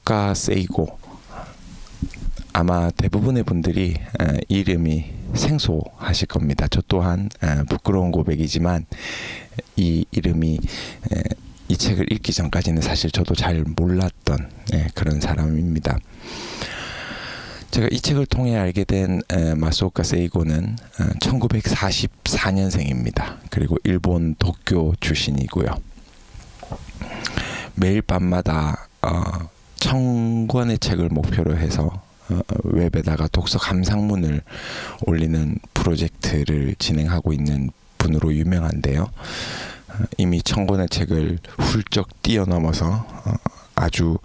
마소오카 세이고, 아마 대부분의 분들이 이름이 생소하실 겁니다. 저 또한 부끄러운 고백이지만 이 이름이 이 책을 읽기 전까지는 사실 저도 잘 몰랐던 그런 사람입니다. 제가 이 책을 통해 알게 된 마소오카 세이고는 1944년생입니다. 그리고 일본 도쿄 출신이고요. 매일 밤마다 1000권의 책을 목표로 해서 웹에다가 독서 감상문을 올리는 프로젝트를 진행하고 있는 분으로 유명한데요. 이미 1000권의 책을 훌쩍 뛰어넘어서 아주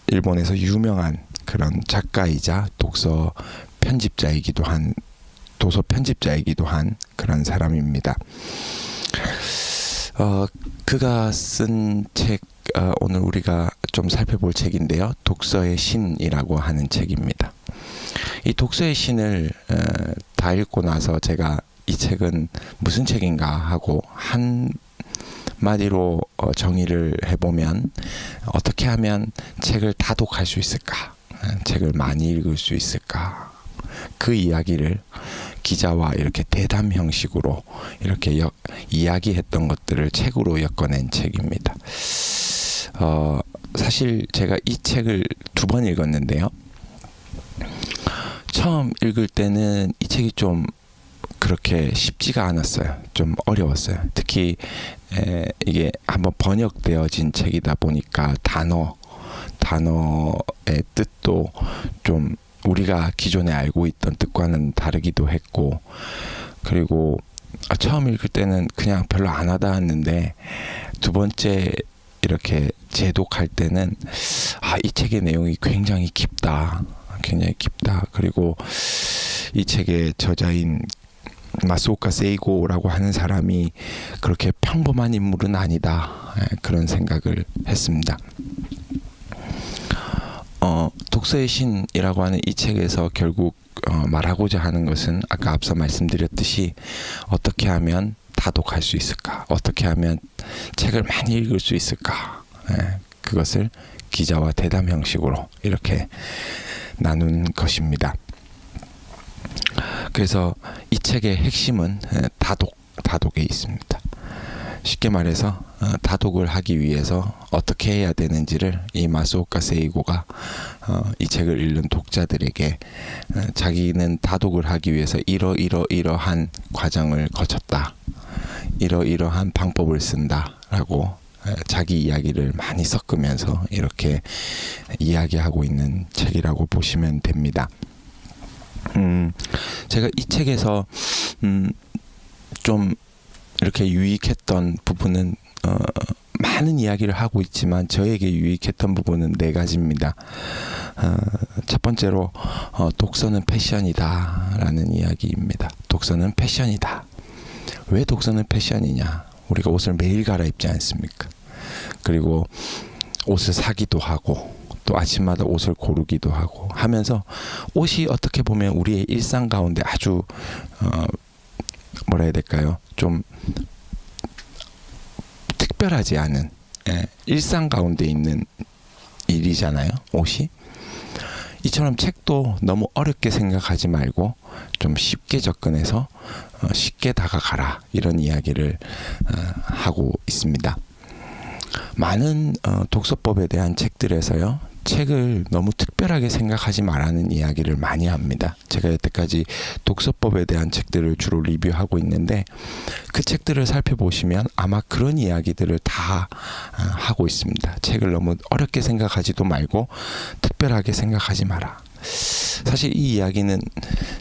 일본에서 유명한 그런 작가이자 독서 편집자이기도 한, 도서 편집자이기도 한 그런 사람입니다. 그가 쓴 책, 오늘 우리가 좀 살펴볼 책인데요. 독서의 신이라고 하는 책입니다. 이 독서의 신을 다 읽고 나서 제가 이 책은 무슨 책인가 하고 한마디로 정의를 해보면, 어떻게 하면 책을 다독할 수 있을까? 책을 많이 읽을 수 있을까? 그 이야기를 기자와 이렇게 대담 형식으로 이렇게 이야기했던 것들을 책으로 엮어낸 책입니다. 사실 제가 이 책을 2번 읽었는데요. 처음 읽을 때는 이 책이 좀 그렇게 쉽지가 않았어요. 좀 어려웠어요. 특히 이게 한번 번역되어진 책이다 보니까 단어의 뜻도 좀 우리가 기존에 알고 있던 뜻과는 다르기도 했고, 그리고 처음 읽을 때는 그냥 별로 안 와닿았는데 두 번째 이렇게 재독할 때는 이 책의 내용이 굉장히 깊다. 그리고 이 책의 저자인 마소오카 세이고라고 하는 사람이 그렇게 평범한 인물은 아니다. 그런 생각을 했습니다. 독서의 신이라고 하는 이 책에서 결국 말하고자 하는 것은 아까 앞서 말씀드렸듯이 어떻게 하면 다독할 수 있을까? 어떻게 하면 책을 많이 읽을 수 있을까? 그것을 기자와 대담 형식으로 이렇게 나눈 것입니다. 그래서 이 책의 핵심은 다독에 있습니다. 쉽게 말해서 다독을 하기 위해서 어떻게 해야 되는지를 이 마소오카 세이고가 이 책을 읽는 독자들에게 자기는 다독을 하기 위해서 이러한 과정을 거쳤다, 이러한 방법을 쓴다라고 자기 이야기를 많이 섞으면서 이렇게 이야기하고 있는 책이라고 보시면 됩니다. 제가 이 책에서 좀 이렇게 유익했던 부분은 많은 이야기를 하고 있지만 저에게 유익했던 부분은 4가지입니다. 첫 번째로 독서는 패션이다 라는 이야기입니다. 독서는 패션이다. 왜 독서는 패션이냐? 우리가 옷을 매일 갈아입지 않습니까? 그리고 옷을 사기도 하고 또 아침마다 옷을 고르기도 하고 하면서 옷이 어떻게 보면 우리의 일상 가운데 아주 뭐라 해야 될까요? 좀 특별하지 않은 일상 가운데 있는 일이잖아요, 옷이. 이처럼 책도 너무 어렵게 생각하지 말고 좀 쉽게 접근해서 쉽게 다가가라, 이런 이야기를 하고 있습니다. 많은 독서법에 대한 책들에서요, 책을 너무 특별하게 생각하지 말라는 이야기를 많이 합니다. 제가 여태까지 독서법에 대한 책들을 주로 리뷰하고 있는데 그 책들을 살펴보시면 아마 그런 이야기들을 다 하고 있습니다. 책을 너무 어렵게 생각하지도 말고 특별하게 생각하지 마라. 사실 이 이야기는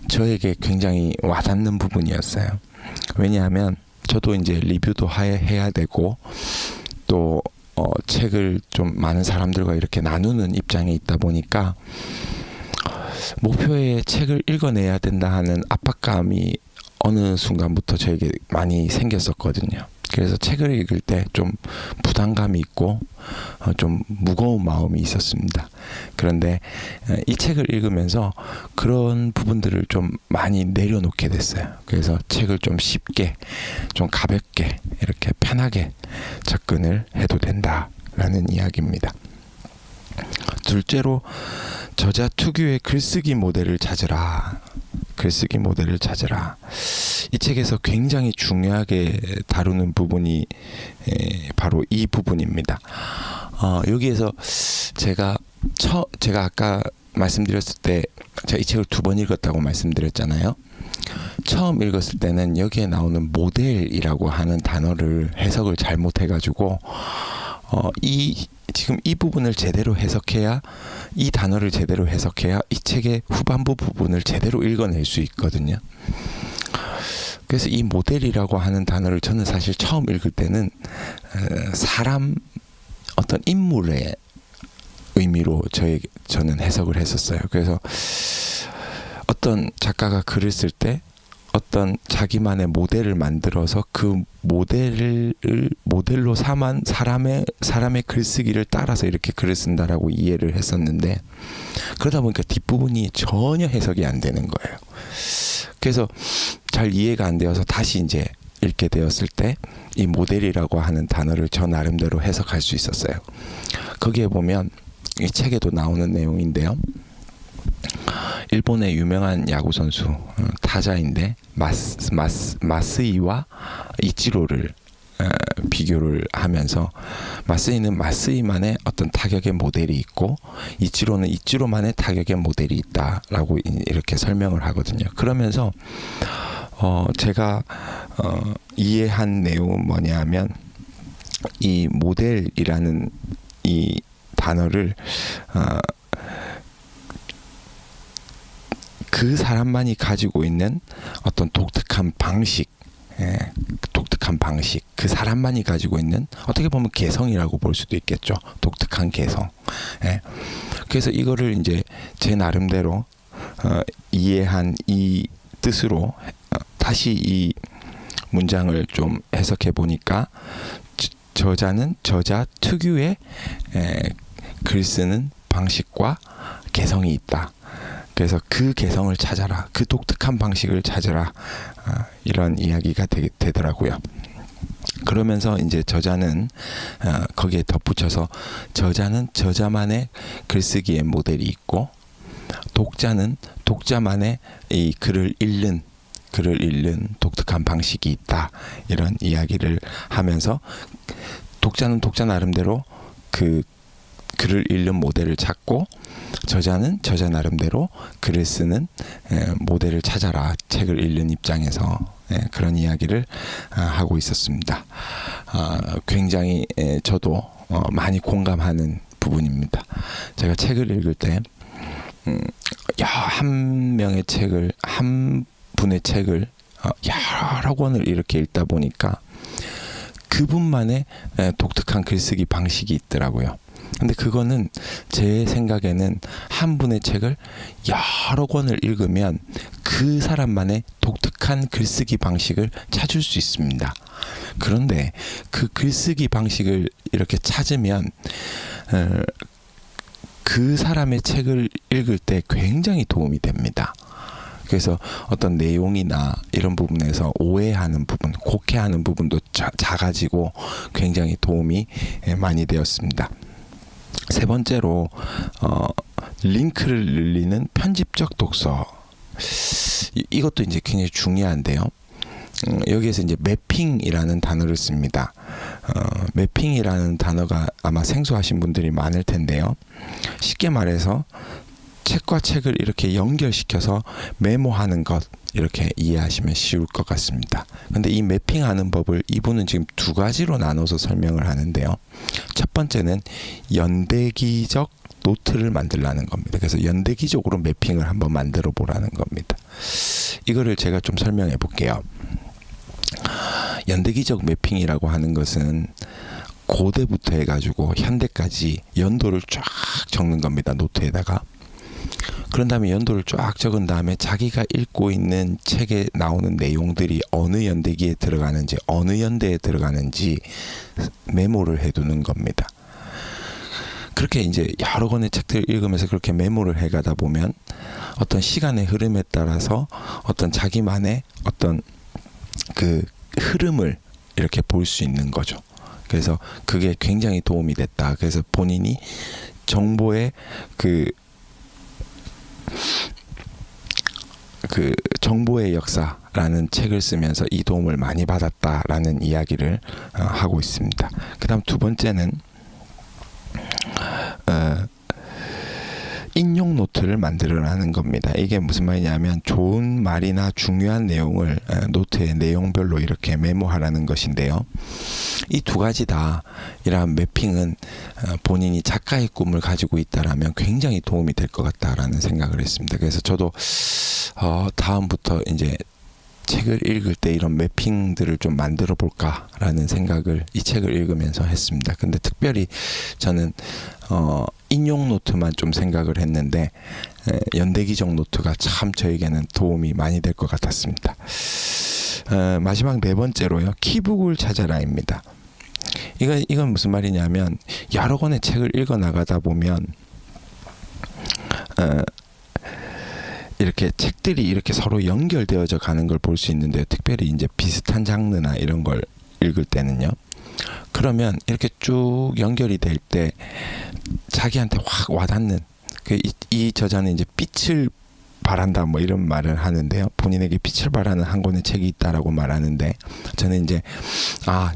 저에게 굉장히 와닿는 부분이었어요. 왜냐하면 저도 이제 리뷰도 해야 되고 또 책을 좀 많은 사람들과 이렇게 나누는 입장에 있다 보니까 목표에 책을 읽어내야 된다 하는 압박감이 어느 순간부터 저에게 많이 생겼었거든요. 그래서 책을 읽을 때 좀 부담감이 있고 좀 무거운 마음이 있었습니다. 그런데 이 책을 읽으면서 그런 부분들을 좀 많이 내려놓게 됐어요. 그래서 책을 좀 쉽게, 좀 가볍게, 이렇게 편하게 접근을 해도 된다라는 이야기입니다. 둘째로 저자 특유의 글쓰기 모델을 찾으라. 글쓰기 모델을 찾으라. 이 책에서 굉장히 중요하게 다루는 부분이 바로 이 부분입니다. 여기에서 제가 아까 말씀드렸을 때 제가 이 책을 2번 읽었다고 말씀드렸잖아요. 처음 읽었을 때는 여기에 나오는 모델이라고 하는 단어를 해석을 잘못해가지고 지금 이 부분을 제대로 해석해야, 이 단어를 제대로 해석해야 이 책의 후반부 부분을 제대로 읽어낼 수 있거든요. 그래서 이 모델이라고 하는 단어를 저는 사실 처음 읽을 때는 사람, 어떤 인물의 의미로 저는 해석을 했었어요. 그래서 어떤 작가가 글을 쓸 때 어떤 자기만의 모델을 만들어서 그 모델로 삼은 사람의 글쓰기를 따라서 이렇게 글을 쓴다라고 이해를 했었는데, 그러다 보니까 뒷부분이 전혀 해석이 안 되는 거예요. 그래서 잘 이해가 안 되어서 다시 이제 읽게 되었을 때 이 모델이라고 하는 단어를 저 나름대로 해석할 수 있었어요. 거기에 보면 이 책에도 나오는 내용인데요. 일본의 유명한 야구 선수, 타자인데 마쓰이와 이치로를 비교를 하면서, 마쓰이는 마쓰이만의 어떤 타격의 모델이 있고 이치로는 이치로만의 타격의 모델이 있다라고 이렇게 설명을 하거든요. 그러면서 제가 이해한 내용은 뭐냐면, 이 모델이라는 이 단어를 그 사람만이 가지고 있는 어떤 독특한 방식, 그 사람만이 가지고 있는, 어떻게 보면 개성이라고 볼 수도 있겠죠. 독특한 개성. 그래서 이거를 이제 제 나름대로 이해한 이 뜻으로 다시 이 문장을 좀 해석해 보니까, 저자는 저자 특유의 글 쓰는 방식과 개성이 있다. 그래서 그 개성을 찾아라, 그 독특한 방식을 찾아라, 이런 이야기가 되더라고요. 그러면서 이제 저자는 거기에 덧붙여서, 저자는 저자만의 글쓰기의 모델이 있고, 독자는 독자만의 이 글을 읽는 독특한 방식이 있다, 이런 이야기를 하면서, 독자는 독자 나름대로 그 글을 읽는 모델을 찾고, 저자는 저자 나름대로 글을 쓰는 모델을 찾아라, 책을 읽는 입장에서. 그런 이야기를 하고 있었습니다. 굉장히 저도 많이 공감하는 부분입니다. 제가 책을 읽을 때 한 분의 책을 여러 권을 이렇게 읽다 보니까 그분만의 독특한 글쓰기 방식이 있더라고요. 근데 그거는 제 생각에는 한 분의 책을 여러 권을 읽으면 그 사람만의 독특한 글쓰기 방식을 찾을 수 있습니다. 그런데 그 글쓰기 방식을 이렇게 찾으면 그 사람의 책을 읽을 때 굉장히 도움이 됩니다. 그래서 어떤 내용이나 이런 부분에서 오해하는 부분, 곡해하는 부분도 작아지고 굉장히 도움이 많이 되었습니다. 세 번째로 링크를 늘리는 편집적 독서. 이것도 이제 굉장히 중요한데요. 여기에서 이제 매핑이라는 단어를 씁니다. 매핑이라는 단어가 아마 생소하신 분들이 많을 텐데요. 쉽게 말해서 책과 책을 이렇게 연결시켜서 메모하는 것, 이렇게 이해하시면 쉬울 것 같습니다. 근데 이 매핑하는 법을 이분은 지금 2가지로 나눠서 설명을 하는데요. 첫 번째는 연대기적 노트를 만들라는 겁니다. 그래서 연대기적으로 매핑을 한번 만들어 보라는 겁니다. 이거를 제가 좀 설명해 볼게요. 연대기적 매핑이라고 하는 것은 고대부터 해가지고 현대까지 연도를 쫙 적는 겁니다. 노트에다가. 그런 다음에 연도를 쫙 적은 다음에 자기가 읽고 있는 책에 나오는 내용들이 어느 연대기에 들어가는지, 어느 연대에 들어가는지 메모를 해두는 겁니다. 그렇게 이제 여러 권의 책들을 읽으면서 그렇게 메모를 해가다 보면 어떤 시간의 흐름에 따라서 어떤 자기만의 어떤 그 흐름을 이렇게 볼 수 있는 거죠. 그래서 그게 굉장히 도움이 됐다. 그래서 본인이 정보의 그 정보의 역사라는 책을 쓰면서 이 도움을 많이 받았다라는 이야기를 하고 있습니다. 그다음 두 번째는 인용 노트를 만들어라는 겁니다. 이게 무슨 말이냐면 좋은 말이나 중요한 내용을 노트의 내용별로 이렇게 메모하라는 것인데요. 이 두 가지 다 이러한 매핑은 본인이 작가의 꿈을 가지고 있다라면 굉장히 도움이 될 것 같다라는 생각을 했습니다. 그래서 저도 다음부터 이제 책을 읽을 때 이런 매핑들을 좀 만들어 볼까라는 생각을 이 책을 읽으면서 했습니다. 근데 특별히 저는 인용 노트만 좀 생각을 했는데 연대기적 노트가 참 저에게는 도움이 많이 될 것 같았습니다. 마지막 네 번째로요. 키북을 찾아라입니다. 이건 무슨 말이냐면 여러 권의 책을 읽어 나가다 보면 이렇게 책들이 이렇게 서로 연결되어져 가는 걸 볼 수 있는데요. 특별히 이제 비슷한 장르나 이런 걸 읽을 때는요. 그러면 이렇게 쭉 연결이 될 때 자기한테 확 와닿는 이 저자는 이제 빛을 바란다 뭐 이런 말을 하는데요. 본인에게 빛을 발하는 한 권의 책이 있다라고 말하는데 저는 이제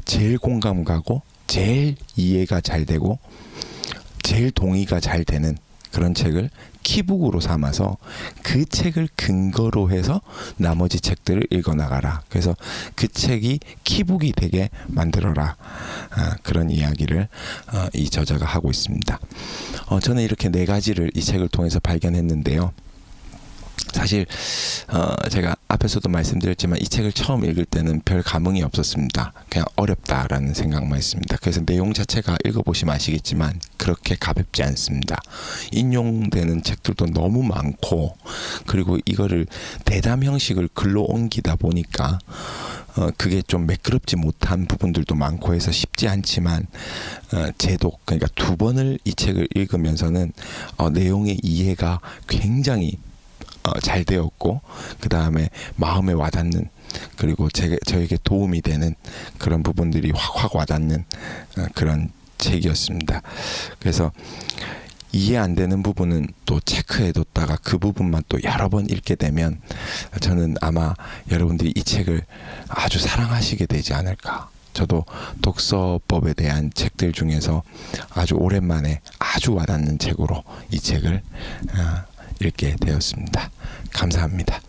제일 공감 가고 제일 이해가 잘 되고 제일 동의가 잘 되는 그런 책을 키북으로 삼아서 그 책을 근거로 해서 나머지 책들을 읽어나가라. 그래서 그 책이 키북이 되게 만들어라. 그런 이야기를 이 저자가 하고 있습니다. 저는 이렇게 네 가지를 이 책을 통해서 발견했는데요. 사실 제가 앞에서도 말씀드렸지만 이 책을 처음 읽을 때는 별 감흥이 없었습니다. 그냥 어렵다라는 생각만 했습니다. 그래서 내용 자체가 읽어보시면 아시겠지만 그렇게 가볍지 않습니다. 인용되는 책들도 너무 많고 그리고 이거를 대담 형식을 글로 옮기다 보니까 그게 좀 매끄럽지 못한 부분들도 많고 해서 쉽지 않지만 제독 그러니까 두 번을 이 책을 읽으면서는 내용의 이해가 굉장히 잘 되었고 그 다음에 마음에 와닿는 그리고 저에게 도움이 되는 그런 부분들이 확 와닿는 그런 책이었습니다. 그래서 이해 안 되는 부분은 또 체크해뒀다가 그 부분만 또 여러 번 읽게 되면 저는 아마 여러분들이 이 책을 아주 사랑하시게 되지 않을까. 저도 독서법에 대한 책들 중에서 아주 오랜만에 아주 와닿는 책으로 이 책을 읽게 되었습니다. 감사합니다.